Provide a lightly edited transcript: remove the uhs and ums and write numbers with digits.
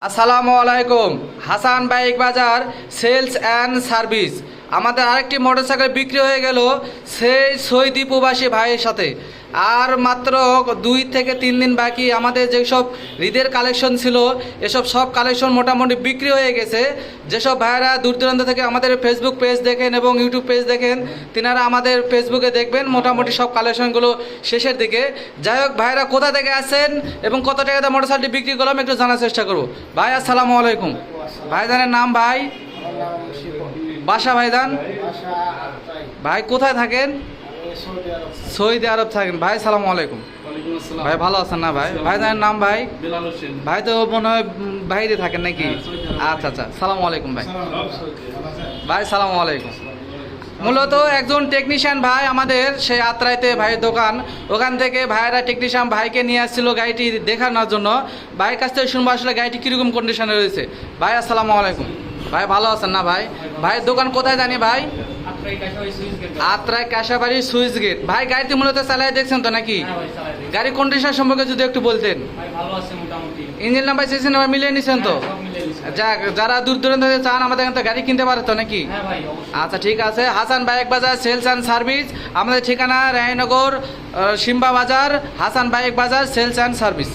আসসালামু আলাইকুম। হাসান বাইক বাজার সেলস অ্যান্ড সার্ভিস। আমাদের আরেকটি মোটরসাইকেল বিক্রি হয়ে গেল সেই সৌদি প্রবাসী ভাইয়ের সাথে। আর মাত্র 2 থেকে 3 দিন বাকি। আমাদের যেসব ঈদের কালেকশন ছিল এসব সব কালেকশন মোটামুটি বিক্রি হয়ে গেছে। যেসব ভাইয়েরা দূর দূরান্ত থেকে আমাদের ফেসবুক পেজ দেখেন এবং ইউটিউব পেজ দেখেন, তিনারা আমাদের ফেসবুকে দেখবেন মোটামুটি সব কালেকশনগুলো শেষের দিকে। যাই হোক, ভাইয়েরা কোথা থেকে আসেন এবং কত টাকাতে মোটরসাইকেলটি বিক্রি করলাম একটু জানার চেষ্টা করব। ভাই আসসালামু আলাইকুম। ভাইজানের নাম ভাই? বাসা ভাইজান? ভাই কোথায় থাকেন? সৌদি আরব থাকেন। ভাই সালামু আলাইকুম। ভাই ভালো আছেন না ভাই? ভাইজানের নাম ভাই? ভাই তো মনে হয় বাইরে থাকেন নাকি? আচ্ছা আচ্ছা, সালামু আলাইকুম ভাই। ভাই সালামু আলাইকুম। মূলত একজন টেকনিশিয়ান ভাই আমাদের সেই আত্রাইতে ভাইয়ের দোকান, ওখান থেকে ভাইয়েরা টেকনিশিয়ান ভাইকে নিয়ে আসছিল গাড়িটি দেখানোর জন্য। ভাইয়ের কাছ থেকে শুনবো আসলে গাড়িটি কীরকম কন্ডিশনে রয়েছে। ভাই আসসালামু আলাইকুম। ভাই ভালো আছেন না ভাই? ভাইয়ের দোকান কোথায় জানি ভাই? Atrai Kansabari switch gate. ভাই গাড়িটি মূলত চালিয়ে দেখছেন তো নাকি? গাড়ির কন্ডিশন সম্পর্কে যদি একটু বলতেন। ইঞ্জিন নাম্বার সিসি নাম্বার মিলিয়ে নিছেন তো? যাক, যারা দূর দূরান্ত থেকে চান আমাদের এখান থেকে গাড়ি কিনতে পারে তো নাকি? আচ্ছা ঠিক আছে। হাসান বাইক বাজার সেলস অ্যান্ড সার্ভিস। আমাদের ঠিকানা রায়নগর সিম্বা বাজার, হাসান বাইক বাজার সেলস অ্যান্ড সার্ভিস।